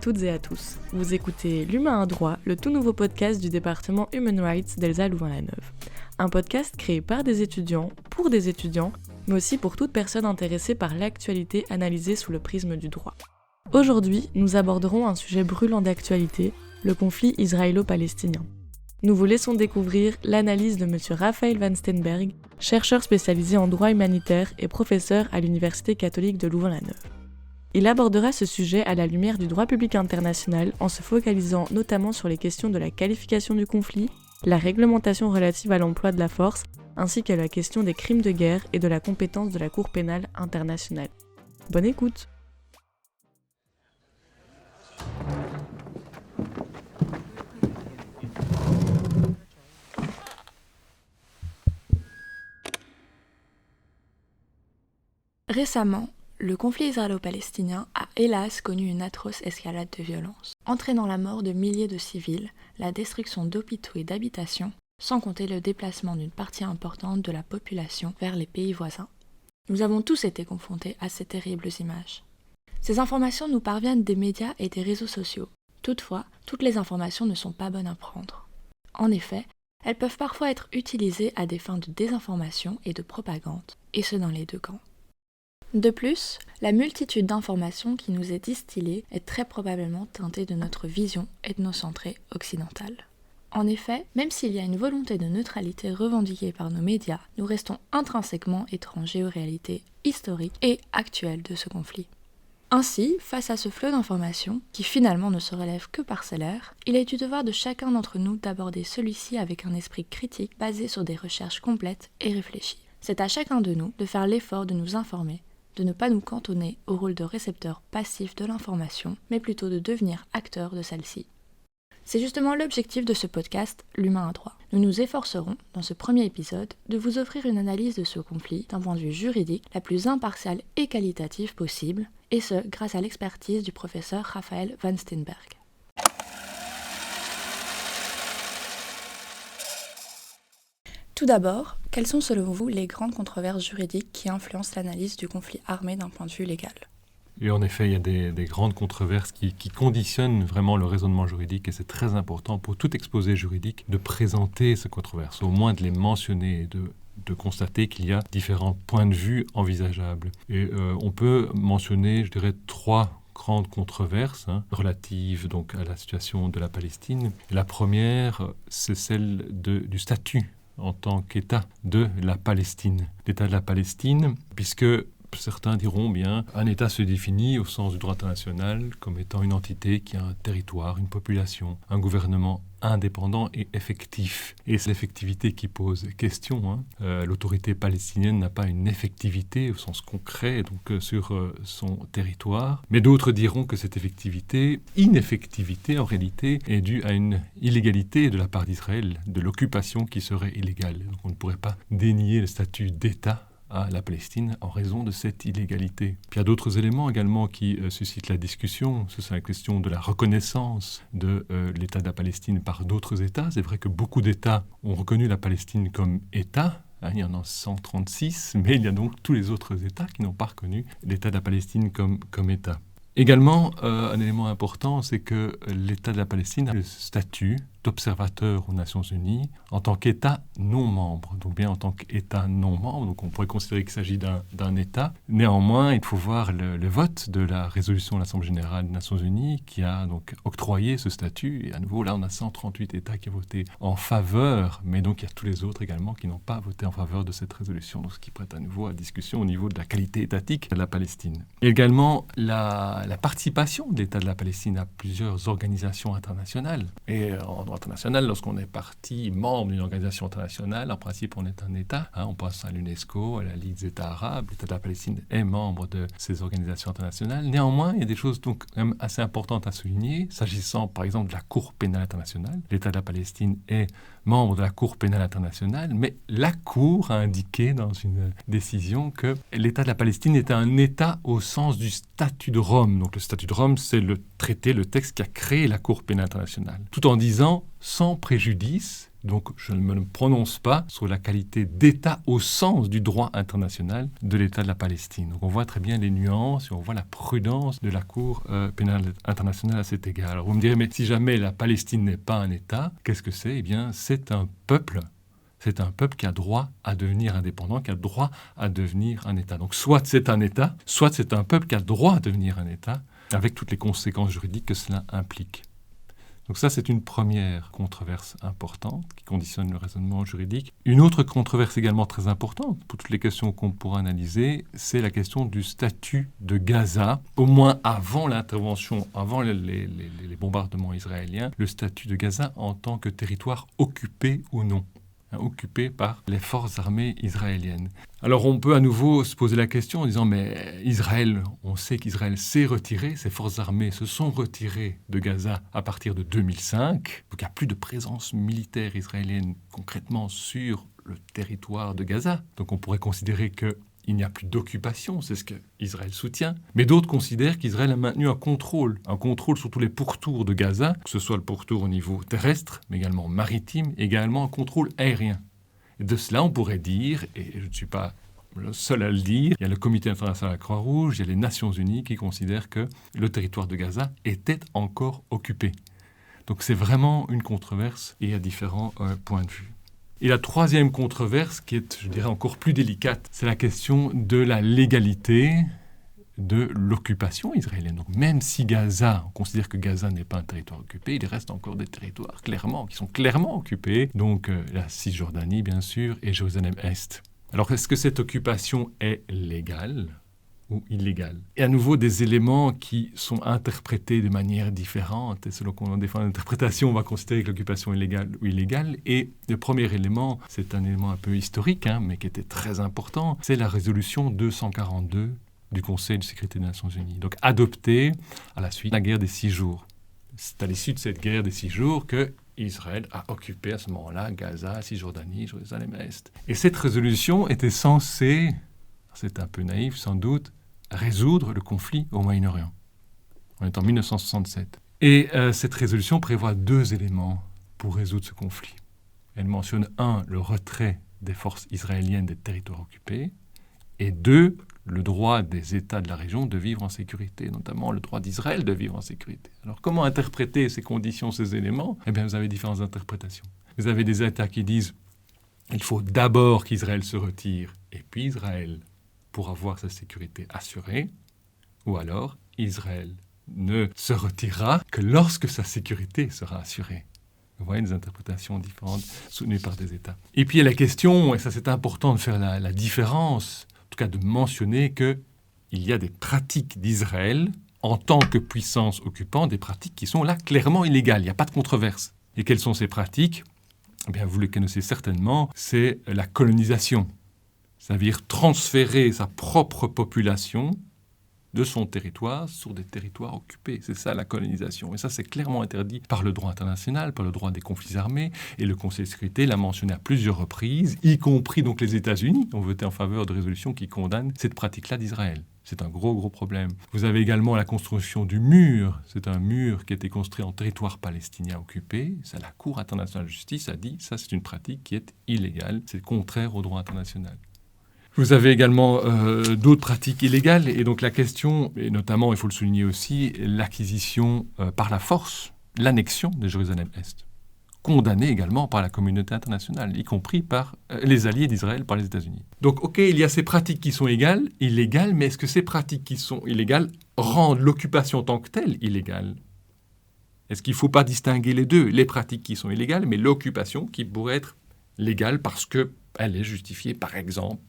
toutes et à tous. Vous écoutez L'Humain a droit, le tout nouveau podcast du département Human Rights d'Elsa Louvain-la-Neuve. Un podcast créé par des étudiants, pour des étudiants, mais aussi pour toute personne intéressée par l'actualité analysée sous le prisme du droit. Aujourd'hui, nous aborderons un sujet brûlant d'actualité, le conflit israélo-palestinien. Nous vous laissons découvrir l'analyse de M. Raphaël Van Steenberg, chercheur spécialisé en droit humanitaire et professeur à l'Université catholique de Louvain-la-Neuve. Il abordera ce sujet à la lumière du droit public international en se focalisant notamment sur les questions de la qualification du conflit, la réglementation relative à l'emploi de la force, ainsi que la question des crimes de guerre et de la compétence de la Cour pénale internationale. Bonne écoute! Récemment, le conflit israélo-palestinien a hélas connu une atroce escalade de violence, entraînant la mort de milliers de civils, la destruction d'hôpitaux et d'habitations, sans compter le déplacement d'une partie importante de la population vers les pays voisins. Nous avons tous été confrontés à ces terribles images. Ces informations nous parviennent des médias et des réseaux sociaux. Toutefois, toutes les informations ne sont pas bonnes à prendre. En effet, elles peuvent parfois être utilisées à des fins de désinformation et de propagande, et ce dans les deux camps. De plus, la multitude d'informations qui nous est distillée est très probablement teintée de notre vision ethnocentrée occidentale. En effet, même s'il y a une volonté de neutralité revendiquée par nos médias, nous restons intrinsèquement étrangers aux réalités historiques et actuelles de ce conflit. Ainsi, face à ce flot d'informations, qui finalement ne se relève que parcellaire, il est du devoir de chacun d'entre nous d'aborder celui-ci avec un esprit critique basé sur des recherches complètes et réfléchies. C'est à chacun de nous de faire l'effort de nous informer, de ne pas nous cantonner au rôle de récepteur passif de l'information, mais plutôt de devenir acteur de celle-ci. C'est justement l'objectif de ce podcast, L'Humain a droit. Nous nous efforcerons, dans ce premier épisode, de vous offrir une analyse de ce conflit d'un point de vue juridique la plus impartiale et qualitative possible, et ce, grâce à l'expertise du professeur Raphaël Van Steenberg. Tout d'abord, quelles sont selon vous les grandes controverses juridiques qui influencent l'analyse du conflit armé d'un point de vue légal ? Et en effet, il y a des grandes controverses qui conditionnent vraiment le raisonnement juridique, et c'est très important pour tout exposé juridique de présenter ces controverses, au moins de les mentionner et de constater qu'il y a différents points de vue envisageables. Et on peut mentionner, je dirais, 3 grandes controverses relatives donc à la situation de la Palestine. Et la première, c'est celle du statut en tant qu'État de la Palestine. L'État de la Palestine, puisque certains diront bien, un État se définit au sens du droit international comme étant une entité qui a un territoire, une population, un gouvernement indépendant et effectif. Et c'est l'effectivité qui pose question. L'autorité palestinienne n'a pas une effectivité au sens concret donc, sur son territoire. Mais d'autres diront que cette ineffectivité en réalité, est due à une illégalité de la part d'Israël, de l'occupation qui serait illégale. Donc on ne pourrait pas dénier le statut d'État à la Palestine en raison de cette illégalité. Puis il y a d'autres éléments également qui suscitent la discussion. C'est la question de la reconnaissance de l'État de la Palestine par d'autres États. C'est vrai que beaucoup d'États ont reconnu la Palestine comme État. Il y en a 136, mais il y a donc tous les autres États qui n'ont pas reconnu l'État de la Palestine comme État. Également, un élément important, c'est que l'État de la Palestine a le statut d'observateur aux Nations Unies en tant qu'État non membre. Donc bien en tant qu'État non membre, donc on pourrait considérer qu'il s'agit d'un État. Néanmoins, il faut voir le vote de la résolution de l'Assemblée générale des Nations Unies qui a donc octroyé ce statut. Et à nouveau, là, on a 138 États qui ont voté en faveur, mais donc il y a tous les autres également qui n'ont pas voté en faveur de cette résolution. Donc ce qui prête à nouveau à discussion au niveau de la qualité étatique de la Palestine. Et également, la participation de l'État de la Palestine à plusieurs organisations internationales. Et en droit international, lorsqu'on est partie membre d'une organisation internationale, en principe, on est un État. On pense à l'UNESCO, à la Ligue des États arabes. L'État de la Palestine est membre de ces organisations internationales. Néanmoins, il y a des choses donc quand même assez importantes à souligner, s'agissant par exemple de la Cour pénale internationale. L'État de la Palestine est membre de la Cour pénale internationale, mais la Cour a indiqué dans une décision que l'État de la Palestine était un État au sens du statut de Rome. Donc le statut de Rome, c'est le traité, le texte qui a créé la Cour pénale internationale. Tout en disant, sans préjudice Donc je ne me prononce pas sur la qualité d'État au sens du droit international de l'État de la Palestine. Donc on voit très bien les nuances et on voit la prudence de la Cour pénale internationale à cet égard. Alors vous me direz, mais si jamais la Palestine n'est pas un État, qu'est-ce que c'est ? Eh bien, c'est un peuple. C'est un peuple qui a droit à devenir indépendant, qui a droit à devenir un État. Donc soit c'est un État, soit c'est un peuple qui a droit à devenir un État, avec toutes les conséquences juridiques que cela implique. Donc ça, c'est une première controverse importante qui conditionne le raisonnement juridique. Une autre controverse également très importante pour toutes les questions qu'on pourra analyser, c'est la question du statut de Gaza. Au moins avant l'intervention, avant les bombardements israéliens, le statut de Gaza en tant que territoire occupé ou non. Occupé par les forces armées israéliennes. Alors on peut à nouveau se poser la question en disant mais Israël, on sait qu'Israël s'est retiré, ses forces armées se sont retirées de Gaza à partir de 2005, donc il n'y a plus de présence militaire israélienne concrètement sur le territoire de Gaza. Donc on pourrait considérer qu'il n'y a plus d'occupation, c'est ce qu'Israël soutient. Mais d'autres considèrent qu'Israël a maintenu un contrôle sur tous les pourtours de Gaza, que ce soit le pourtour au niveau terrestre, mais également maritime, également un contrôle aérien. Et de cela, on pourrait dire, et je ne suis pas le seul à le dire, il y a le Comité international de la Croix-Rouge, il y a les Nations Unies qui considèrent que le territoire de Gaza était encore occupé. Donc c'est vraiment une controverse et à différents points de vue. Et la troisième controverse, qui est, je dirais, encore plus délicate, c'est la question de la légalité de l'occupation israélienne. Donc même si Gaza, on considère que Gaza n'est pas un territoire occupé, il reste encore des territoires qui sont clairement occupés. Donc la Cisjordanie, bien sûr, et Jérusalem-Est. Alors est-ce que cette occupation est légale ou illégale ? Et à nouveau, des éléments qui sont interprétés de manière différente. Et selon qu'on défend l'interprétation, on va considérer que l'occupation est légale ou illégale. Et le premier élément, c'est un élément un peu historique, mais qui était très important, c'est la résolution 242 du Conseil de sécurité des Nations Unies. Donc adoptée à la suite de la guerre des 6 jours. C'est à l'issue de cette guerre des 6 jours que Israël a occupé à ce moment-là Gaza, Cisjordanie, Jérusalem-Est. Et cette résolution était censée, c'est un peu naïf sans doute, résoudre le conflit au Moyen-Orient. On est en 1967. Et cette résolution prévoit 2 éléments pour résoudre ce conflit. Elle mentionne 1, le retrait des forces israéliennes des territoires occupés, et 2, le droit des États de la région de vivre en sécurité, notamment le droit d'Israël de vivre en sécurité. Alors comment interpréter ces conditions, ces éléments ? Eh bien, vous avez différentes interprétations. Vous avez des États qui disent il faut d'abord qu'Israël se retire, et puis Israël pour avoir sa sécurité assurée, ou alors Israël ne se retirera que lorsque sa sécurité sera assurée. Vous voyez des interprétations différentes soutenues par des États. Et puis il y a la question, et ça c'est important de faire la différence, en tout cas de mentionner qu'il y a des pratiques d'Israël en tant que puissance occupante, des pratiques qui sont là clairement illégales, il n'y a pas de controverse. Et quelles sont ces pratiques ? Eh bien, vous les connaissez certainement, c'est la colonisation. Ça veut dire transférer sa propre population de son territoire sur des territoires occupés. C'est ça la colonisation. Et ça, c'est clairement interdit par le droit international, par le droit des conflits armés. Et le Conseil de sécurité l'a mentionné à plusieurs reprises, y compris donc les États-Unis ont voté en faveur de résolutions qui condamnent cette pratique-là d'Israël. C'est un gros problème. Vous avez également la construction du mur. C'est un mur qui a été construit en territoire palestinien occupé. Ça, la Cour internationale de justice a dit ça, c'est une pratique qui est illégale. C'est contraire au droit international. Vous avez également d'autres pratiques illégales. Et donc la question, et notamment, il faut le souligner aussi, l'acquisition par la force, l'annexion de Jérusalem-Est. Condamnée également par la communauté internationale, y compris par les alliés d'Israël, par les États-Unis. Donc, ok, il y a ces pratiques qui sont illégales, mais est-ce que ces pratiques qui sont illégales rendent l'occupation en tant que telle illégale ? Est-ce qu'il ne faut pas distinguer les deux ? Les pratiques qui sont illégales, mais l'occupation qui pourrait être légale parce qu'elle est justifiée, par exemple,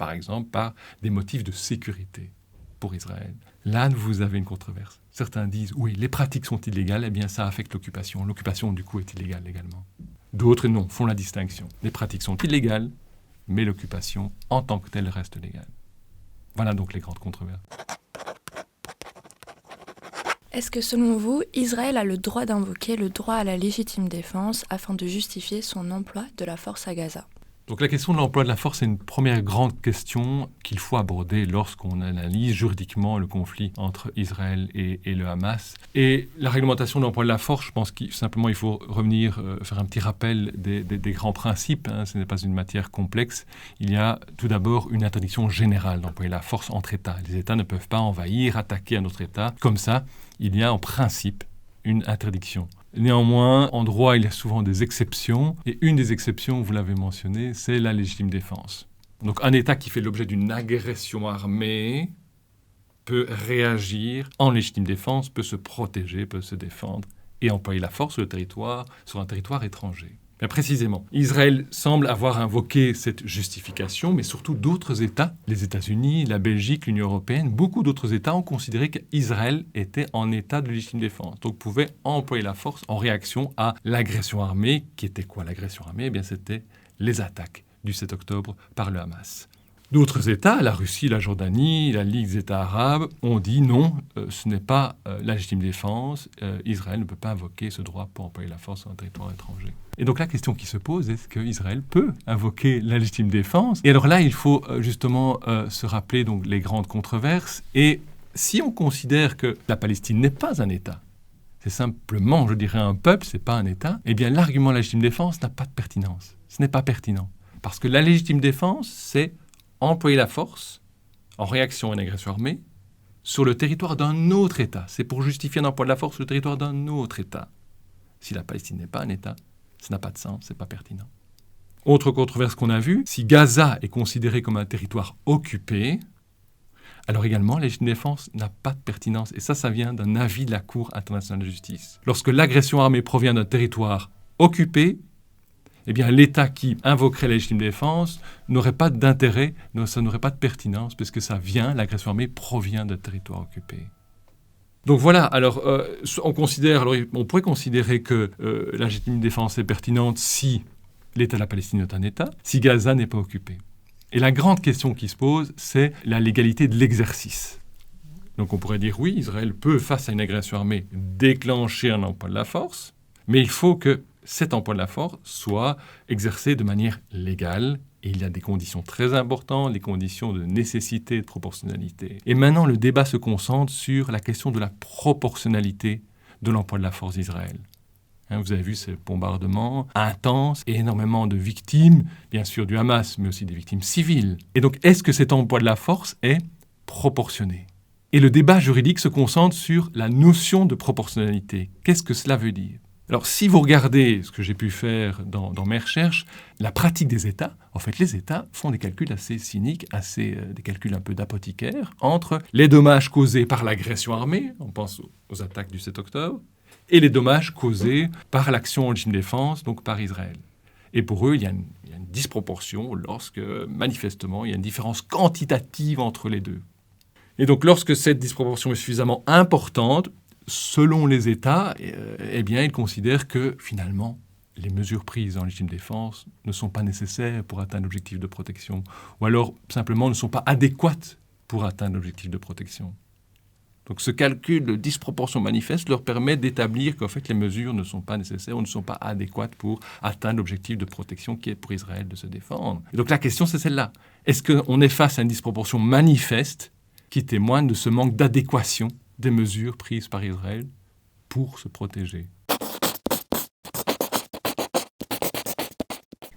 par des motifs de sécurité pour Israël. Là, vous avez une controverse. Certains disent, oui, les pratiques sont illégales, eh bien ça affecte l'occupation. L'occupation, du coup, est illégale également. D'autres, non, font la distinction. Les pratiques sont illégales, mais l'occupation, en tant que telle, reste légale. Voilà donc les grandes controverses. Est-ce que, selon vous, Israël a le droit d'invoquer le droit à la légitime défense afin de justifier son emploi de la force à Gaza ? Donc la question de l'emploi de la force est une première grande question qu'il faut aborder lorsqu'on analyse juridiquement le conflit entre Israël et le Hamas. Et la réglementation de l'emploi de la force, je pense qu'il faut revenir, faire un petit rappel des grands principes. Ce n'est pas une matière complexe. Il y a tout d'abord une interdiction générale d'employer la force entre États. Les États ne peuvent pas envahir, attaquer un autre État. Comme ça, il y a en principe une interdiction. Néanmoins, en droit, il y a souvent des exceptions. Et une des exceptions, vous l'avez mentionné, c'est la légitime défense. Donc un État qui fait l'objet d'une agression armée peut réagir en légitime défense, peut se protéger, peut se défendre et employer la force sur un territoire étranger. Mais précisément, Israël semble avoir invoqué cette justification, mais surtout d'autres États, les États-Unis, la Belgique, l'Union européenne, beaucoup d'autres États ont considéré qu'Israël était en état de légitime défense, donc pouvait employer la force en réaction à l'agression armée. Qui était quoi l'agression armée ? Eh bien, c'était les attaques du 7 octobre par le Hamas. D'autres États, la Russie, la Jordanie, la Ligue des États arabes, ont dit non, ce n'est pas la légitime défense. Israël ne peut pas invoquer ce droit pour employer la force sur un territoire étranger. Et donc la question qui se pose, est-ce qu'Israël peut invoquer la légitime défense ? Et alors là, il faut justement se rappeler donc, les grandes controverses. Et si on considère que la Palestine n'est pas un État, c'est simplement, je dirais, un peuple, ce n'est pas un État, eh bien l'argument de la légitime défense n'a pas de pertinence. Ce n'est pas pertinent. Parce que la légitime défense, c'est employer la force en réaction à une agression armée sur le territoire d'un autre État. C'est pour justifier un emploi de la force sur le territoire d'un autre État. Si la Palestine n'est pas un État, ça n'a pas de sens, c'est pas pertinent. Autre controverse qu'on a vue, si Gaza est considéré comme un territoire occupé, alors également, la légitime défense n'a pas de pertinence. Et ça vient d'un avis de la Cour internationale de justice. Lorsque l'agression armée provient d'un territoire occupé, eh bien, l'État qui invoquerait la légitime défense n'aurait pas d'intérêt, ça n'aurait pas de pertinence, parce que l'agression armée provient d'un territoire occupé. Donc voilà, alors on pourrait considérer que la légitime défense est pertinente si l'État de la Palestine est un État, si Gaza n'est pas occupé. Et la grande question qui se pose, c'est la légalité de l'exercice. Donc on pourrait dire oui, Israël peut, face à une agression armée, déclencher un emploi de la force, mais il faut que cet emploi de la force soit exercé de manière légale. Et il y a des conditions très importantes, les conditions de nécessité et de proportionnalité. Et maintenant, le débat se concentre sur la question de la proportionnalité de l'emploi de la force d'Israël. Vous avez vu ces bombardements intenses et énormément de victimes, bien sûr du Hamas, mais aussi des victimes civiles. Et donc, est-ce que cet emploi de la force est proportionné ? Et le débat juridique se concentre sur la notion de proportionnalité. Qu'est-ce que cela veut dire ? Alors, si vous regardez ce que j'ai pu faire dans mes recherches, la pratique des États, en fait, les États font des calculs assez cyniques, des calculs un peu d'apothicaire, entre les dommages causés par l'agression armée, on pense aux attaques du 7 octobre, et les dommages causés par l'action en légitime défense, donc par Israël. Et pour eux, il y a une disproportion lorsque, manifestement, il y a une différence quantitative entre les deux. Et donc, lorsque cette disproportion est suffisamment importante, selon les États, eh bien, ils considèrent que, finalement, les mesures prises en légitime défense ne sont pas nécessaires pour atteindre l'objectif de protection, ou alors, simplement, ne sont pas adéquates pour atteindre l'objectif de protection. Donc, ce calcul de disproportion manifeste leur permet d'établir qu'en fait, les mesures ne sont pas nécessaires ou ne sont pas adéquates pour atteindre l'objectif de protection qui est pour Israël de se défendre. Et donc, la question, c'est celle-là. Est-ce qu'on est face à une disproportion manifeste qui témoigne de ce manque d'adéquation des mesures prises par Israël pour se protéger?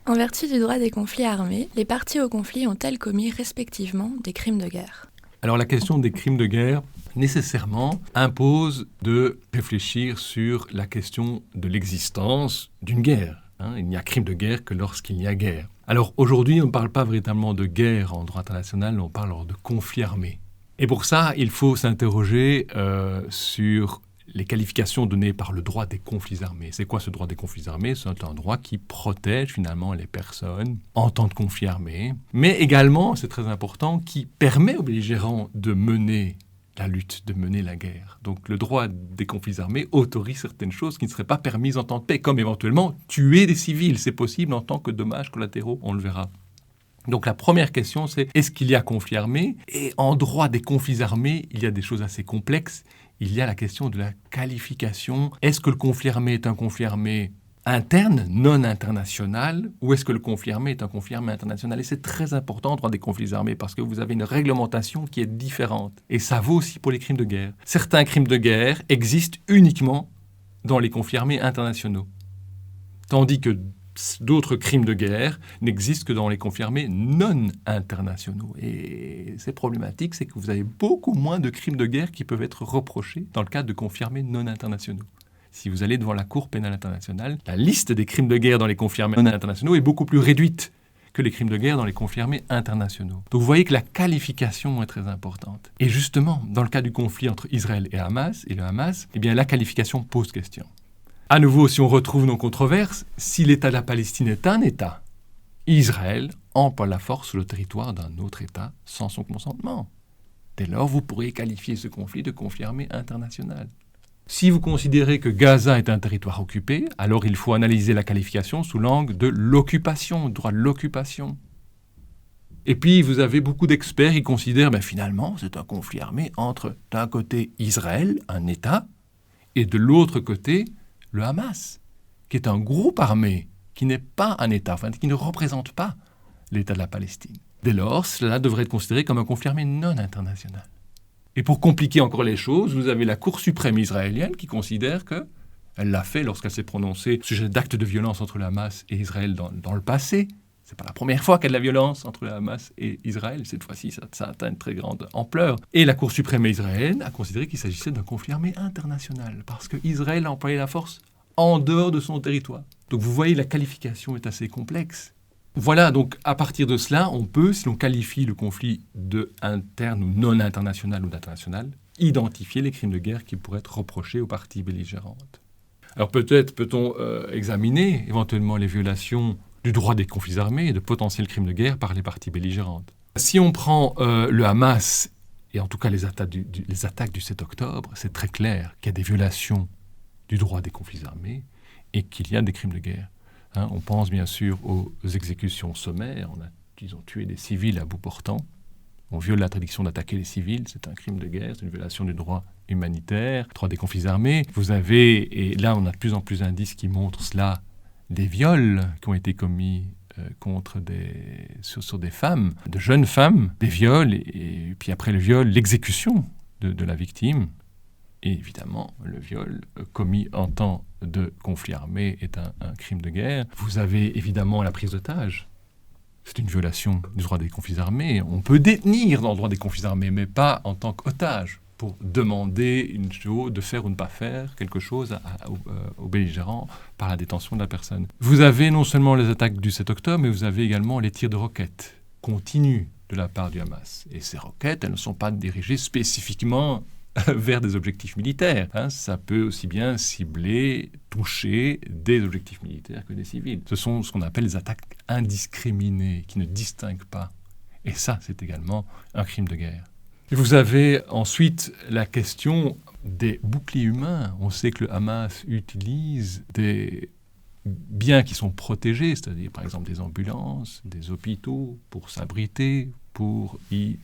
En vertu du droit des conflits armés, les parties au conflit ont-elles commis respectivement des crimes de guerre ? Alors la question des crimes de guerre, nécessairement, impose de réfléchir sur la question de l'existence d'une guerre. Il n'y a crime de guerre que lorsqu'il y a guerre. Alors aujourd'hui, on ne parle pas véritablement de guerre en droit international, on parle alors de conflit armé. Et pour ça, il faut s'interroger sur les qualifications données par le droit des conflits armés. C'est quoi ce droit des conflits armés ? C'est un droit qui protège finalement les personnes en temps de conflit armé, mais également, c'est très important, qui permet aux belligérants de mener la lutte, de mener la guerre. Donc le droit des conflits armés autorise certaines choses qui ne seraient pas permises en temps de paix, comme éventuellement tuer des civils. C'est possible en tant que dommages collatéraux, on le verra. Donc la première question, c'est est-ce qu'il y a conflit armé ? Et en droit des conflits armés, il y a des choses assez complexes. Il y a la question de la qualification. Est-ce que le conflit armé est un conflit armé interne, non international, ou est-ce que le conflit armé est un conflit armé international? Et c'est très important en droit des conflits armés parce que vous avez une réglementation qui est différente. Et ça vaut aussi pour les crimes de guerre. Certains crimes de guerre existent uniquement dans les conflits armés internationaux, tandis que d'autres crimes de guerre n'existent que dans les conflits armés non internationaux. Et c'est problématique, c'est que vous avez beaucoup moins de crimes de guerre qui peuvent être reprochés dans le cadre de conflits armés non internationaux. Si vous allez devant la Cour pénale internationale, la liste des crimes de guerre dans les conflits armés non internationaux est beaucoup plus réduite que les crimes de guerre dans les conflits armés internationaux. Donc vous voyez que la qualification est très importante. Et justement, dans le cas du conflit entre Israël et le Hamas, eh bien la qualification pose question. À nouveau, si on retrouve nos controverses, si l'État de la Palestine est un État, Israël emploie la force sur le territoire d'un autre État sans son consentement. Dès lors, vous pourriez qualifier ce conflit de conflit armé international. Si vous considérez que Gaza est un territoire occupé, alors il faut analyser la qualification sous l'angle de l'occupation, du droit de l'occupation. Et puis, vous avez beaucoup d'experts qui considèrent, finalement, c'est un conflit armé entre, d'un côté, Israël, un État, et de l'autre côté, le Hamas, qui est un groupe armé, qui n'est pas un État, qui ne représente pas l'État de la Palestine. Dès lors, cela devrait être considéré comme un conflit armé non international. Et pour compliquer encore les choses, vous avez la Cour suprême israélienne qui considère que, elle l'a fait lorsqu'elle s'est prononcée au sujet d'actes de violence entre le Hamas et Israël dans le passé. Ce n'est pas la première fois qu'il y a de la violence entre le Hamas et Israël. Cette fois-ci, ça atteint une très grande ampleur. Et la Cour suprême israélienne a considéré qu'il s'agissait d'un conflit armé international parce qu'Israël a employé la force en dehors de son territoire. Donc vous voyez, la qualification est assez complexe. Voilà, donc à partir de cela, on peut, si l'on qualifie le conflit de interne ou non international ou d'international, identifier les crimes de guerre qui pourraient être reprochés aux parties belligérantes. Alors peut-être peut-on examiner éventuellement les violations du droit des conflits armés et de potentiels crimes de guerre par les parties belligérantes. Si on prend le Hamas, et en tout cas les attaques du 7 octobre, c'est très clair qu'il y a des violations du droit des conflits armés et qu'il y a des crimes de guerre. On pense bien sûr aux exécutions sommaires. Ils ont tué des civils à bout portant. On viole l'interdiction d'attaquer les civils. C'est un crime de guerre, c'est une violation du droit humanitaire, droit des conflits armés. Vous avez, et là on a de plus en plus d'indices qui montrent cela, des viols qui ont été commis sur des femmes, de jeunes femmes, des viols, et puis après le viol, l'exécution de la victime. Et évidemment, le viol commis en temps de conflit armé est un crime de guerre. Vous avez évidemment la prise d'otage. C'est une violation du droit des conflits armés. On peut détenir dans le droit des conflits armés, mais pas en tant qu'otage, pour demander une chose, de faire ou ne pas faire quelque chose aux belligérants par la détention de la personne. Vous avez non seulement les attaques du 7 octobre, mais vous avez également les tirs de roquettes continus de la part du Hamas. Et ces roquettes, elles ne sont pas dirigées spécifiquement vers des objectifs militaires. Ça peut aussi bien cibler, toucher des objectifs militaires que des civils. Ce sont ce qu'on appelle les attaques indiscriminées, qui ne distinguent pas. Et ça, c'est également un crime de guerre. Et vous avez ensuite la question des boucliers humains. On sait que le Hamas utilise des biens qui sont protégés, c'est-à-dire par exemple des ambulances, des hôpitaux, pour s'abriter, pour y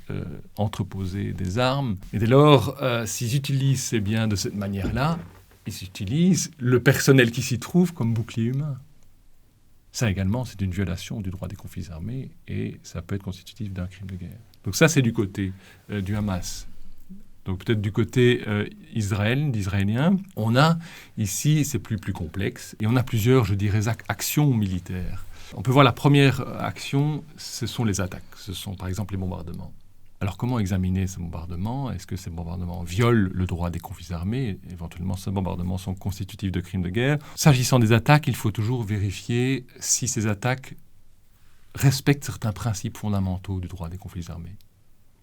entreposer des armes. Et dès lors, s'ils utilisent ces biens de cette manière-là, ils utilisent le personnel qui s'y trouve comme bouclier humain. Ça également, c'est une violation du droit des conflits armés et ça peut être constitutif d'un crime de guerre. Donc ça, c'est du côté du Hamas. Donc peut-être du côté d'Israélien, on a ici, c'est plus complexe, et on a plusieurs, je dirais, actions militaires. On peut voir la première action, ce sont les attaques. Ce sont par exemple les bombardements. Alors comment examiner ces bombardements? Est-ce que ces bombardements violent le droit des conflits armés? Éventuellement, ces bombardements sont constitutifs de crimes de guerre. S'agissant des attaques, il faut toujours vérifier si ces attaques respectent certains principes fondamentaux du droit des conflits armés.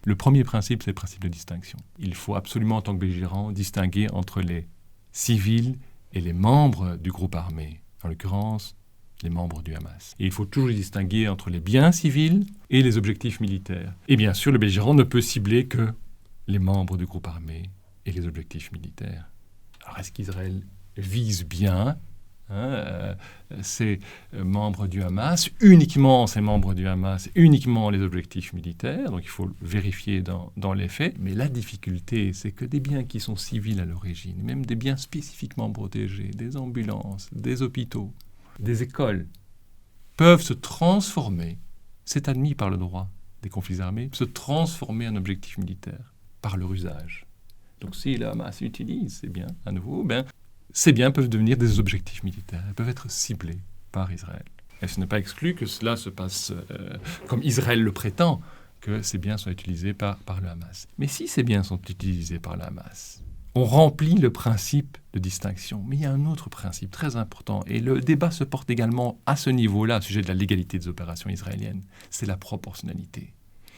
Le premier principe, c'est le principe de distinction. Il faut absolument, en tant que belligérant, distinguer entre les civils et les membres du groupe armé. En l'occurrence, les membres du Hamas. Et il faut toujours distinguer entre les biens civils et les objectifs militaires. Et bien sûr, le belligérant ne peut cibler que les membres du groupe armé et les objectifs militaires. Alors, est-ce qu'Israël vise bien ces membres du Hamas, uniquement ces membres du Hamas, uniquement les objectifs militaires, donc il faut le vérifier dans les faits. Mais la difficulté, c'est que des biens qui sont civils à l'origine, même des biens spécifiquement protégés, des ambulances, des hôpitaux, des écoles, peuvent se transformer, c'est admis par le droit des conflits armés, se transformer en objectif militaire par leur usage. Donc si le Hamas utilise ces biens, à nouveau, ces biens peuvent devenir des objectifs militaires, ils peuvent être ciblés par Israël. Et ce n'est pas exclu que cela se passe comme Israël le prétend, que ces biens soient utilisés par le Hamas. Mais si ces biens sont utilisés par le Hamas, on remplit le principe de distinction. Mais il y a un autre principe très important, et le débat se porte également à ce niveau-là, au sujet de la légalité des opérations israéliennes, c'est la proportionnalité.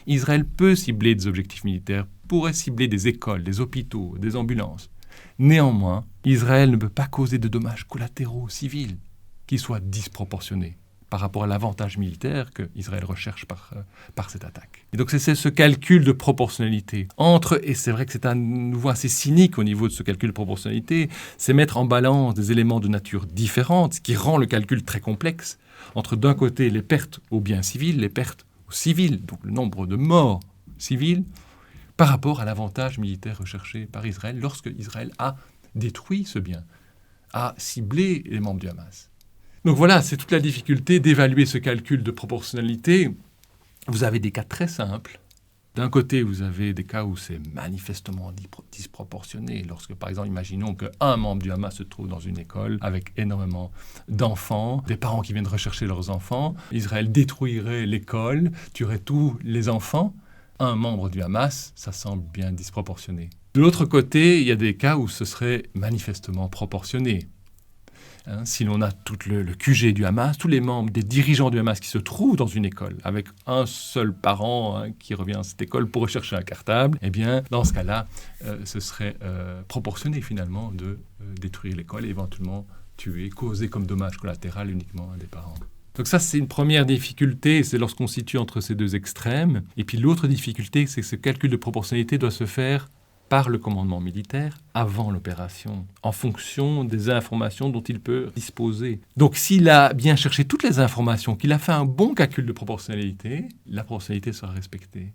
Israël peut cibler des objectifs militaires, pourrait cibler des écoles, des hôpitaux, des ambulances. Néanmoins, Israël ne peut pas causer de dommages collatéraux civils qui soient disproportionnés par rapport à l'avantage militaire que Israël recherche par cette attaque. Et donc c'est ce calcul de proportionnalité entre, et c'est vrai que c'est à nouveau assez cynique au niveau de ce calcul de proportionnalité, c'est mettre en balance des éléments de nature différente, ce qui rend le calcul très complexe, entre d'un côté les pertes aux biens civils, les pertes aux civils, donc le nombre de morts civils, par rapport à l'avantage militaire recherché par Israël lorsque Israël a détruit ce bien, a ciblé les membres du Hamas. Donc voilà, c'est toute la difficulté d'évaluer ce calcul de proportionnalité. Vous avez des cas très simples. D'un côté, vous avez des cas où c'est manifestement disproportionné. Lorsque, par exemple, imaginons qu'un membre du Hamas se trouve dans une école avec énormément d'enfants, des parents qui viennent rechercher leurs enfants. Israël détruirait l'école, tuerait tous les enfants. Un membre du Hamas, ça semble bien disproportionné. De l'autre côté, il y a des cas où ce serait manifestement proportionné. Si l'on a tout le QG du Hamas, tous les membres des dirigeants du Hamas qui se trouvent dans une école, avec un seul parent qui revient à cette école pour rechercher un cartable, eh bien, dans ce cas-là, ce serait proportionné finalement de détruire l'école et éventuellement tuer, causer comme dommage collatéral uniquement à des parents. Donc ça, c'est une première difficulté, c'est lorsqu'on se situe entre ces deux extrêmes. Et puis l'autre difficulté, c'est que ce calcul de proportionnalité doit se faire par le commandement militaire avant l'opération, en fonction des informations dont il peut disposer. Donc s'il a bien cherché toutes les informations, qu'il a fait un bon calcul de proportionnalité, la proportionnalité sera respectée.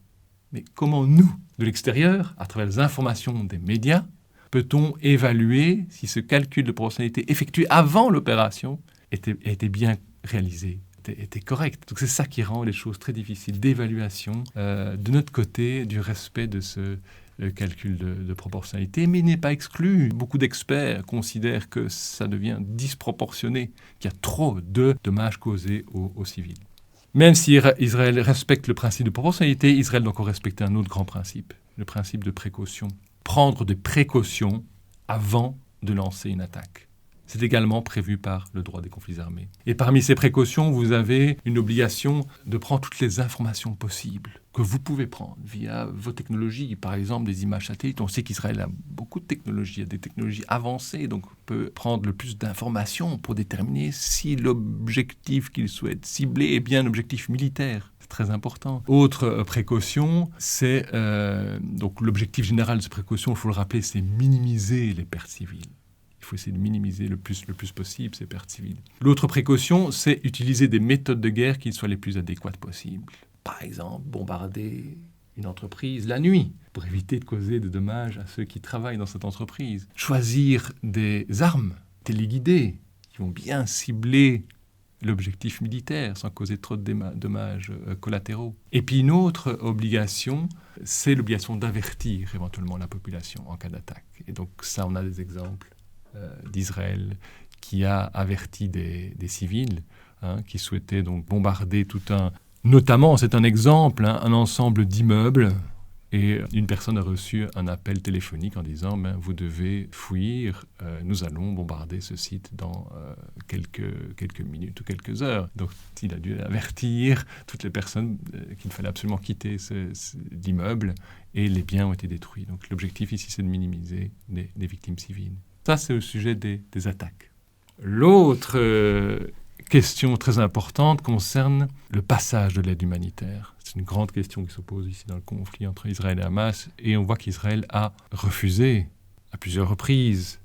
Mais comment nous, de l'extérieur, à travers les informations des médias, peut-on évaluer si ce calcul de proportionnalité effectué avant l'opération était bien réalisé, était correct. Donc c'est ça qui rend les choses très difficiles d'évaluation de notre côté du respect de ce calcul de proportionnalité, mais il n'est pas exclu. Beaucoup d'experts considèrent que ça devient disproportionné, qu'il y a trop de dommages causés aux civils. Même si Israël respecte le principe de proportionnalité, Israël doit encore respecter un autre grand principe, le principe de précaution. Prendre des précautions avant de lancer une attaque. C'est également prévu par le droit des conflits armés. Et parmi ces précautions, vous avez une obligation de prendre toutes les informations possibles que vous pouvez prendre via vos technologies, par exemple des images satellites. On sait qu'Israël a beaucoup de technologies, il y a des technologies avancées, donc on peut prendre le plus d'informations pour déterminer si l'objectif qu'il souhaite cibler est bien un objectif militaire. C'est très important. Autre précaution, c'est donc l'objectif général de ces précautions, il faut le rappeler, c'est minimiser les pertes civiles. Il faut essayer de minimiser le plus possible ces pertes civiles. L'autre précaution, c'est utiliser des méthodes de guerre qui soient les plus adéquates possibles. Par exemple, bombarder une entreprise la nuit pour éviter de causer de dommages à ceux qui travaillent dans cette entreprise. Choisir des armes téléguidées qui vont bien cibler l'objectif militaire sans causer trop de dommages collatéraux. Et puis une autre obligation, c'est l'obligation d'avertir éventuellement la population en cas d'attaque. Et donc ça, on a des exemples d'Israël qui a averti des civils qui souhaitaient donc bombarder notamment, c'est un exemple, un ensemble d'immeubles, et une personne a reçu un appel téléphonique en disant vous devez fuir, nous allons bombarder ce site dans quelques minutes ou quelques heures. Donc il a dû avertir toutes les personnes qu'il fallait absolument quitter l'immeuble, et les biens ont été détruits. Donc l'objectif ici, c'est de minimiser les victimes civiles. Ça, c'est au sujet des attaques. L'autre question très importante concerne le passage de l'aide humanitaire. C'est une grande question qui se pose ici dans le conflit entre Israël et Hamas. Et on voit qu'Israël a refusé à plusieurs reprises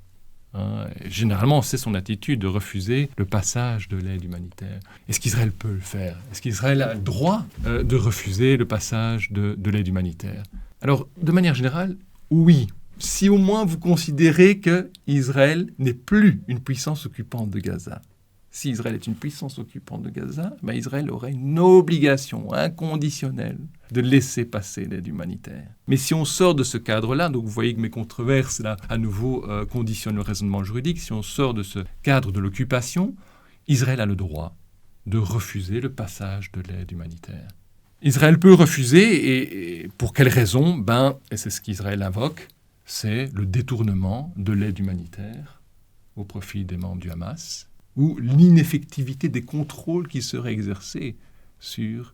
Généralement, c'est son attitude de refuser le passage de l'aide humanitaire. Est-ce qu'Israël peut le faire? Est-ce qu'Israël a le droit de refuser le passage de l'aide humanitaire? Alors, de manière générale, oui. Si au moins vous considérez qu'Israël n'est plus une puissance occupante de Gaza. Si Israël est une puissance occupante de Gaza, Israël aurait une obligation inconditionnelle de laisser passer l'aide humanitaire. Mais si on sort de ce cadre-là, donc vous voyez que mes controverses, là, à nouveau, conditionnent le raisonnement juridique, si on sort de ce cadre de l'occupation, Israël a le droit de refuser le passage de l'aide humanitaire. Israël peut refuser, et pour quelle raison? Et c'est ce qu'Israël invoque, c'est le détournement de l'aide humanitaire au profit des membres du Hamas, ou l'ineffectivité des contrôles qui seraient exercés sur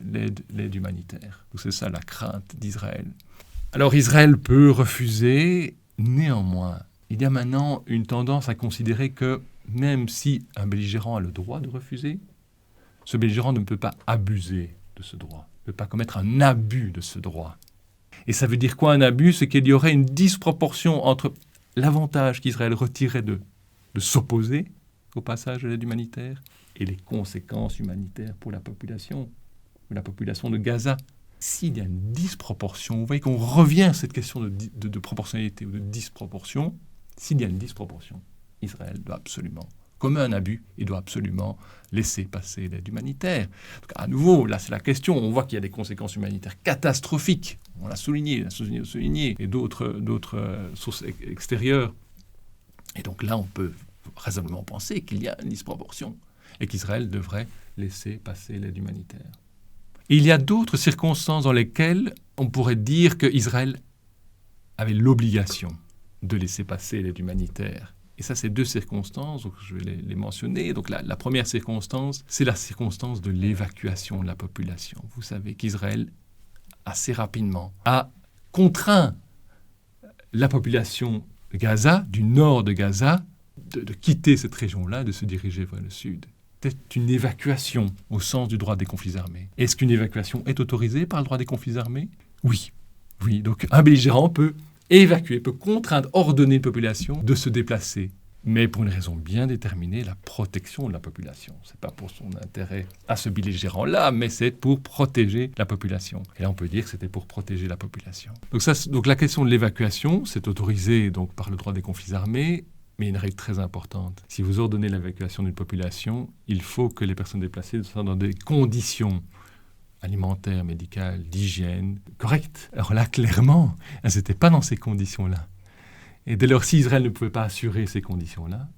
l'aide humanitaire. Donc c'est ça la crainte d'Israël. Alors Israël peut refuser, néanmoins, il y a maintenant une tendance à considérer que même si un belligérant a le droit de refuser, ce belligérant ne peut pas abuser de ce droit, ne peut pas commettre un abus de ce droit. Et ça veut dire quoi un abus? C'est qu'il y aurait une disproportion entre l'avantage qu'Israël retirerait de s'opposer au passage de l'aide humanitaire et les conséquences humanitaires pour la population de Gaza. S'il y a une disproportion, vous voyez qu'on revient à cette question de proportionnalité ou de disproportion. S'il y a une disproportion, Israël doit absolument, comme un abus, il doit absolument laisser passer l'aide humanitaire. Donc, à nouveau, là c'est la question, on voit qu'il y a des conséquences humanitaires catastrophiques, on l'a souligné, et d'autres sources extérieures. Et donc là, on peut raisonnablement penser qu'il y a une disproportion et qu'Israël devrait laisser passer l'aide humanitaire. Et il y a d'autres circonstances dans lesquelles on pourrait dire qu'Israël avait l'obligation de laisser passer l'aide humanitaire. Et ça, c'est deux circonstances, donc je vais les mentionner. Donc la première circonstance, c'est la circonstance de l'évacuation de la population. Vous savez qu'Israël, assez rapidement, a contraint la population de Gaza, du nord de Gaza, de quitter cette région-là, de se diriger vers le sud. C'est une évacuation au sens du droit des conflits armés. Est-ce qu'une évacuation est autorisée par le droit des conflits armés? Oui. Donc un belligérant peut évacuer, peut contraindre, ordonner une population de se déplacer. Mais pour une raison bien déterminée, la protection de la population. Ce n'est pas pour son intérêt à ce belligérant-là, mais c'est pour protéger la population. Et là, on peut dire que c'était pour protéger la population. Donc la question de l'évacuation, c'est autorisé donc, par le droit des conflits armés, mais une règle très importante. Si vous ordonnez l'évacuation d'une population, il faut que les personnes déplacées soient dans des conditions alimentaires, médicales, d'hygiène, correctes. Alors là, clairement, elles n'étaient pas dans ces conditions-là. Et dès lors, si Israël ne pouvait pas assurer ces conditions-là,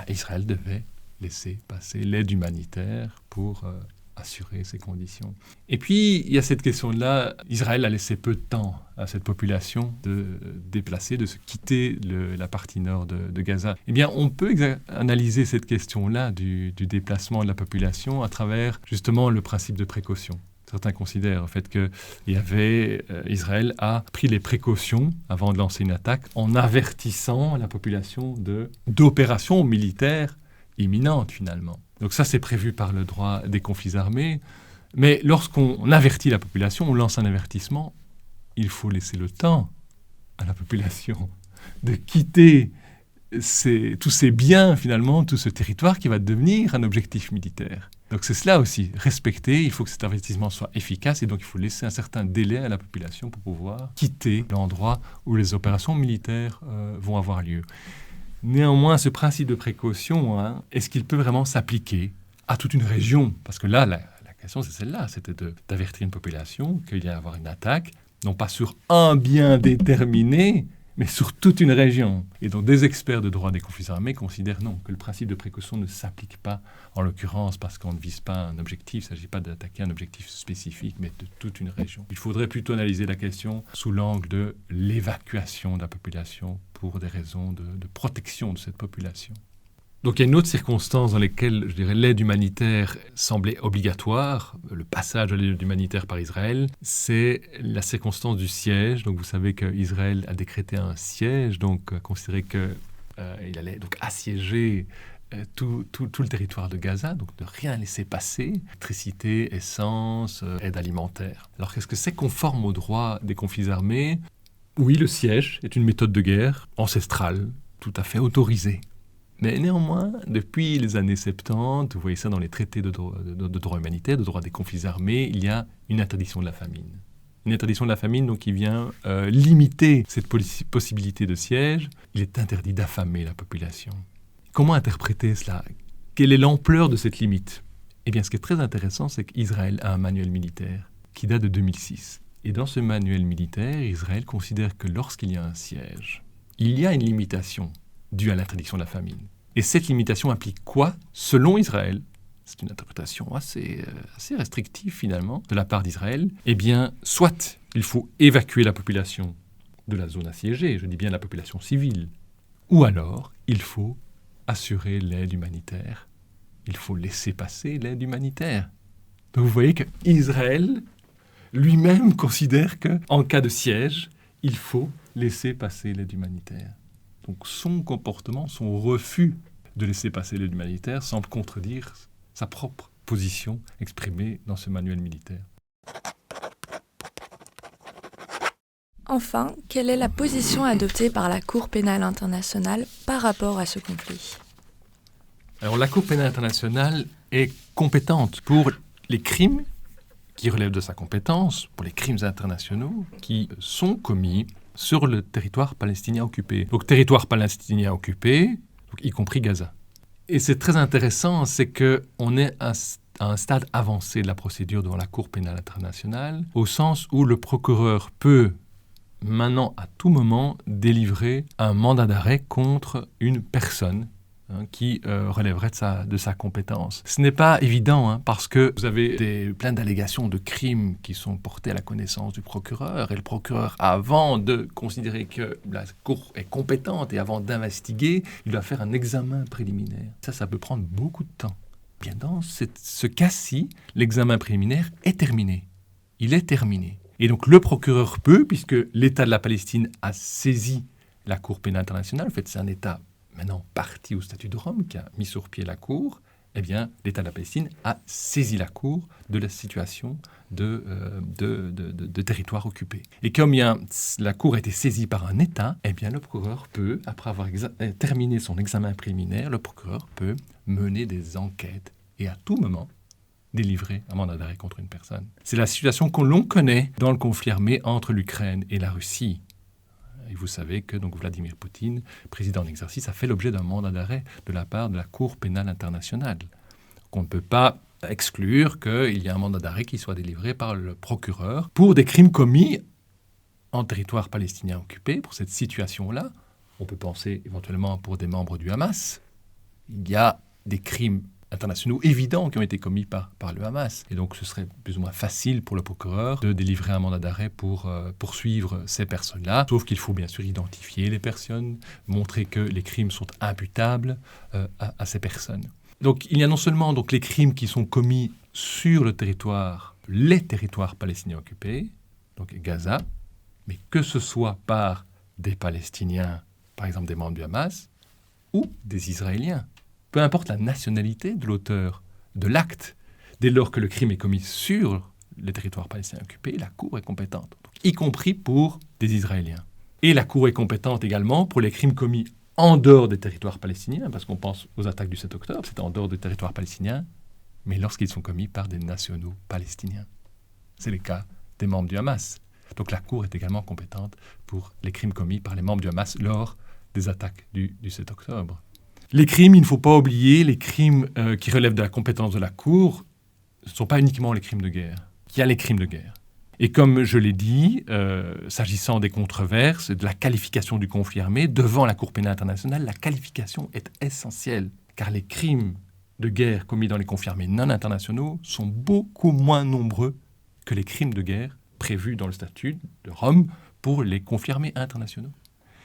Israël devait laisser passer l'aide humanitaire pour assurer ces conditions. Et puis, il y a cette question-là, Israël a laissé peu de temps à cette population de déplacer, de se quitter la partie nord de Gaza. Eh bien, on peut analyser cette question-là du déplacement de la population à travers justement le principe de précaution. Certains considèrent en fait que Israël a pris les précautions avant de lancer une attaque en avertissant la population d'opérations militaires imminentes finalement. Donc ça, c'est prévu par le droit des conflits armés. Mais lorsqu'on avertit la population, on lance un avertissement, il faut laisser le temps à la population de quitter tous ces biens, finalement, tout ce territoire qui va devenir un objectif militaire. Donc c'est cela aussi, respecter, il faut que cet avertissement soit efficace et donc il faut laisser un certain délai à la population pour pouvoir quitter l'endroit où les opérations militaires vont avoir lieu. Néanmoins, ce principe de précaution, est-ce qu'il peut vraiment s'appliquer à toute une région? Parce que là, la question c'est celle-là, c'était d'avertir une population qu'il y a à avoir une attaque, non pas sur un bien déterminé, mais sur toute une région. Et donc des experts de droit des conflits armés considèrent non, que le principe de précaution ne s'applique pas, en l'occurrence parce qu'on ne vise pas un objectif, il ne s'agit pas d'attaquer un objectif spécifique, mais de toute une région. Il faudrait plutôt analyser la question sous l'angle de l'évacuation de la population pour des raisons de protection de cette population. Donc il y a une autre circonstance dans laquelle, je dirais, l'aide humanitaire semblait obligatoire, le passage de l'aide humanitaire par Israël, c'est la circonstance du siège. Donc vous savez qu'Israël a décrété un siège, donc considéré qu'il allait donc assiéger tout le territoire de Gaza, donc de rien laisser passer, électricité, essence, aide alimentaire. Alors qu'est-ce que c'est conforme au droit des conflits armés? Oui, le siège est une méthode de guerre ancestrale, tout à fait autorisé. Mais néanmoins, depuis les années 70, vous voyez ça dans les traités de droit humanitaire, de droit des conflits armés, il y a une interdiction de la famine. Une interdiction de la famine donc, qui vient limiter cette possibilité de siège. Il est interdit d'affamer la population. Comment interpréter cela ? Quelle est l'ampleur de cette limite ? Eh bien, ce qui est très intéressant, c'est qu'Israël a un manuel militaire qui date de 2006. Et dans ce manuel militaire, Israël considère que lorsqu'il y a un siège, il y a une limitation due à l'interdiction de la famine. Et cette limitation implique quoi ? Selon Israël, c'est une interprétation assez restrictive finalement de la part d'Israël, eh bien, soit il faut évacuer la population de la zone assiégée, je dis bien la population civile, ou alors il faut assurer l'aide humanitaire. Il faut laisser passer l'aide humanitaire. Donc vous voyez qu'Israël lui-même considère qu'en cas de siège, il faut laisser passer l'aide humanitaire. Donc son comportement, son refus de laisser passer l'aide humanitaire semble contredire sa propre position exprimée dans ce manuel militaire. Enfin, quelle est la position adoptée par la Cour pénale internationale par rapport à ce conflit ? Alors la Cour pénale internationale est compétente pour les crimes qui relèvent de sa compétence, pour les crimes internationaux qui sont commis sur le territoire palestinien occupé. Donc territoire palestinien occupé, donc, y compris Gaza. Et c'est très intéressant, c'est qu'on est à un stade avancé de la procédure devant la Cour pénale internationale, au sens où le procureur peut maintenant, à tout moment, délivrer un mandat d'arrêt contre une personne qui relèverait de sa compétence. Ce n'est pas évident, parce que vous avez plein d'allégations de crimes qui sont portées à la connaissance du procureur, et le procureur, avant de considérer que la Cour est compétente et avant d'investiguer, il doit faire un examen préliminaire. Ça peut prendre beaucoup de temps. Bien, dans ce cas-ci, l'examen préliminaire est terminé. Il est terminé. Et donc le procureur peut, puisque l'État de la Palestine a saisi la Cour pénale internationale, en fait c'est un État maintenant parti au statut de Rome, qui a mis sur pied la Cour, eh bien, l'État de la Palestine a saisi la Cour de la situation de territoire occupé. Et comme la Cour a été saisie par un État, eh bien, le procureur peut, après avoir terminé son examen préliminaire, le procureur peut mener des enquêtes et à tout moment délivrer un mandat d'arrêt contre une personne. C'est la situation que l'on connaît dans le conflit armé entre l'Ukraine et la Russie. Et vous savez que donc, Vladimir Poutine, président en exercice, a fait l'objet d'un mandat d'arrêt de la part de la Cour pénale internationale. On ne peut pas exclure qu'il y ait un mandat d'arrêt qui soit délivré par le procureur pour des crimes commis en territoire palestinien occupé, pour cette situation-là. On peut penser éventuellement pour des membres du Hamas. Il y a des crimes internationaux évidents qui ont été commis par le Hamas. Et donc, ce serait plus ou moins facile pour le procureur de délivrer un mandat d'arrêt pour poursuivre ces personnes-là. Sauf qu'il faut bien sûr identifier les personnes, montrer que les crimes sont imputables à ces personnes. Donc, il y a non seulement donc, les crimes qui sont commis sur les territoires palestiniens occupés, donc Gaza, mais que ce soit par des Palestiniens, par exemple des membres du Hamas, ou des Israéliens. Peu importe la nationalité de l'auteur de l'acte, dès lors que le crime est commis sur le territoire palestinien occupé, la Cour est compétente, donc, y compris pour des Israéliens. Et la Cour est compétente également pour les crimes commis en dehors des territoires palestiniens, parce qu'on pense aux attaques du 7 octobre, c'était en dehors des territoires palestiniens, mais lorsqu'ils sont commis par des nationaux palestiniens. C'est le cas des membres du Hamas. Donc la Cour est également compétente pour les crimes commis par les membres du Hamas lors des attaques du 7 octobre. Les crimes, il ne faut pas oublier, les crimes qui relèvent de la compétence de la Cour, ce ne sont pas uniquement les crimes de guerre. Il y a les crimes de guerre. Et comme je l'ai dit, s'agissant des controverses, de la qualification du conflit armé, devant la Cour pénale internationale, la qualification est essentielle, car les crimes de guerre commis dans les conflits armés non internationaux sont beaucoup moins nombreux que les crimes de guerre prévus dans le statut de Rome pour les conflits armés internationaux.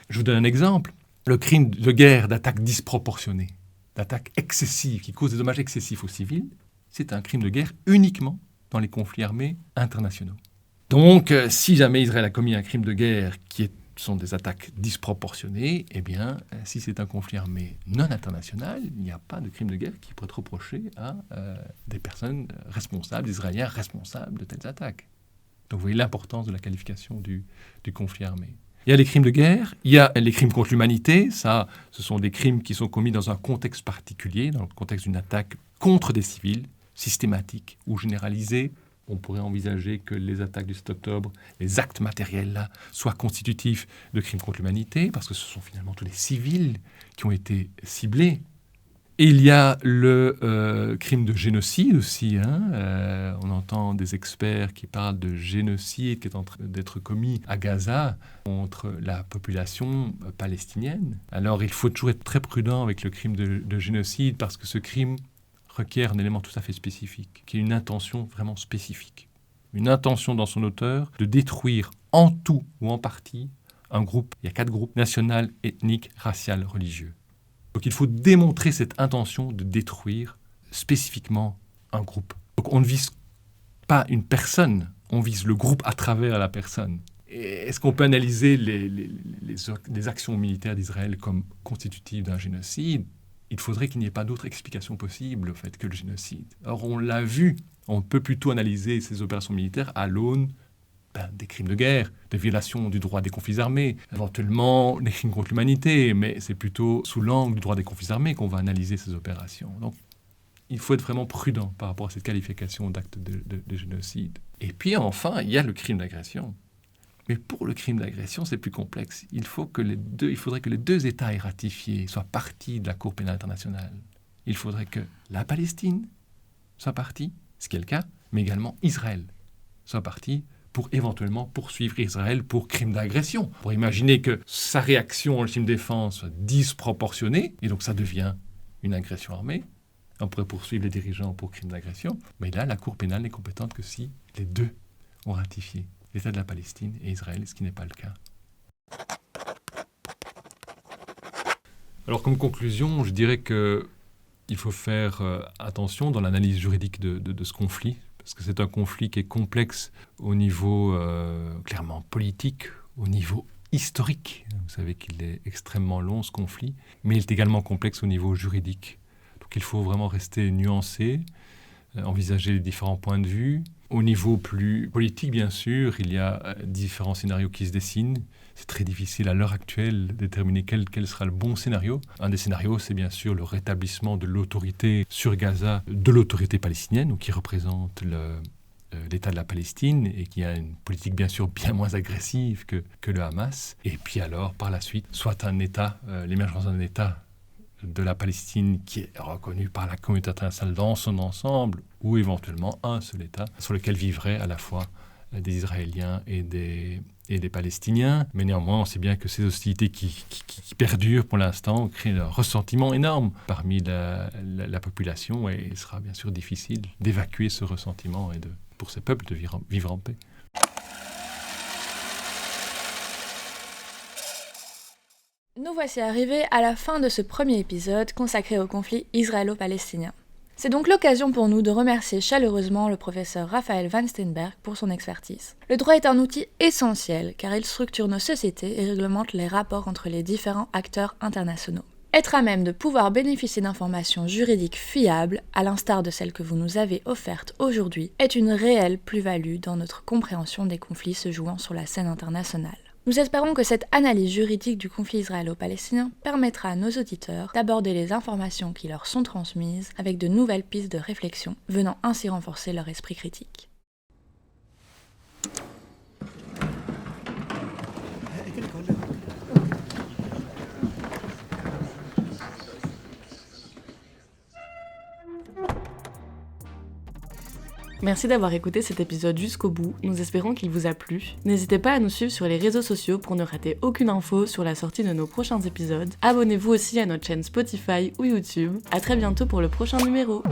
Je vous donne un exemple. Le crime de guerre d'attaque disproportionnée, d'attaque excessive, qui cause des dommages excessifs aux civils, c'est un crime de guerre uniquement dans les conflits armés internationaux. Donc, si jamais Israël a commis un crime de guerre qui sont des attaques disproportionnées, eh bien, si c'est un conflit armé non international, il n'y a pas de crime de guerre qui pourrait être reproché à des personnes responsables, des Israéliens responsables de telles attaques. Donc, vous voyez l'importance de la qualification du conflit armé. Il y a les crimes de guerre, il y a les crimes contre l'humanité. Ça, ce sont des crimes qui sont commis dans un contexte particulier, dans le contexte d'une attaque contre des civils, systématique ou généralisée. On pourrait envisager que les attaques du 7 octobre, les actes matériels là, soient constitutifs de crimes contre l'humanité, parce que ce sont finalement tous les civils qui ont été ciblés. Et il y a le crime de génocide aussi. On entend des experts qui parlent de génocide qui est en train d'être commis à Gaza contre la population palestinienne. Alors il faut toujours être très prudent avec le crime de génocide parce que ce crime requiert un élément tout à fait spécifique, qui est une intention vraiment spécifique. Une intention dans son auteur de détruire en tout ou en partie un groupe, il y a 4 groupes, national, ethnique, racial, religieux. Donc il faut démontrer cette intention de détruire spécifiquement un groupe. Donc on ne vise pas une personne, on vise le groupe à travers la personne. Et est-ce qu'on peut analyser les actions militaires d'Israël comme constitutives d'un génocide ? Il faudrait qu'il n'y ait pas d'autre explication possible au fait que le génocide. Or on l'a vu, on peut plutôt analyser ces opérations militaires à l'aune des crimes de guerre, des violations du droit des conflits armés, éventuellement des crimes contre l'humanité, mais c'est plutôt sous l'angle du droit des conflits armés qu'on va analyser ces opérations. Donc, il faut être vraiment prudent par rapport à cette qualification d'acte de génocide. Et puis enfin, il y a le crime d'agression. Mais pour le crime d'agression, c'est plus complexe. Il faudrait que les 2 États aient ratifié, soient partis de la Cour pénale internationale. Il faudrait que la Palestine soit partie, ce qui est le cas, mais également Israël soit partie pour éventuellement poursuivre Israël pour crime d'agression. Pour imaginer que sa réaction en légitime défense soit disproportionnée, et donc ça devient une agression armée. On pourrait poursuivre les dirigeants pour crime d'agression, mais là, la Cour pénale n'est compétente que si les 2 ont ratifié, l'État de la Palestine et Israël, ce qui n'est pas le cas. Alors comme conclusion, je dirais qu'il faut faire attention dans l'analyse juridique de ce conflit, parce que c'est un conflit qui est complexe au niveau clairement politique, au niveau historique. Vous savez qu'il est extrêmement long, ce conflit, mais il est également complexe au niveau juridique. Donc il faut vraiment rester nuancé, envisager les différents points de vue. Au niveau plus politique, bien sûr, il y a différents scénarios qui se dessinent. C'est très difficile à l'heure actuelle de déterminer quel sera le bon scénario. Un des scénarios, c'est bien sûr le rétablissement de l'autorité sur Gaza, de l'autorité palestinienne, ou qui représente l'État de la Palestine et qui a une politique bien sûr bien moins agressive que le Hamas. Et puis alors, par la suite, soit un État, l'émergence d'un État de la Palestine qui est reconnu par la communauté internationale dans son ensemble, ou éventuellement un seul État sur lequel vivraient à la fois des Israéliens et des Palestiniens. Mais néanmoins, on sait bien que ces hostilités qui perdurent pour l'instant créent un ressentiment énorme parmi la population, et il sera bien sûr difficile d'évacuer ce ressentiment et pour ces peuples de vivre en paix. Nous voici arrivés à la fin de ce premier épisode consacré au conflit israélo-palestinien. C'est donc l'occasion pour nous de remercier chaleureusement le professeur Raphaël Van Steenberg pour son expertise. Le droit est un outil essentiel car il structure nos sociétés et réglemente les rapports entre les différents acteurs internationaux. Être à même de pouvoir bénéficier d'informations juridiques fiables, à l'instar de celles que vous nous avez offertes aujourd'hui, est une réelle plus-value dans notre compréhension des conflits se jouant sur la scène internationale. Nous espérons que cette analyse juridique du conflit israélo-palestinien permettra à nos auditeurs d'aborder les informations qui leur sont transmises avec de nouvelles pistes de réflexion, venant ainsi renforcer leur esprit critique. Merci d'avoir écouté cet épisode jusqu'au bout, nous espérons qu'il vous a plu. N'hésitez pas à nous suivre sur les réseaux sociaux pour ne rater aucune info sur la sortie de nos prochains épisodes. Abonnez-vous aussi à notre chaîne Spotify ou YouTube. À très bientôt pour le prochain numéro.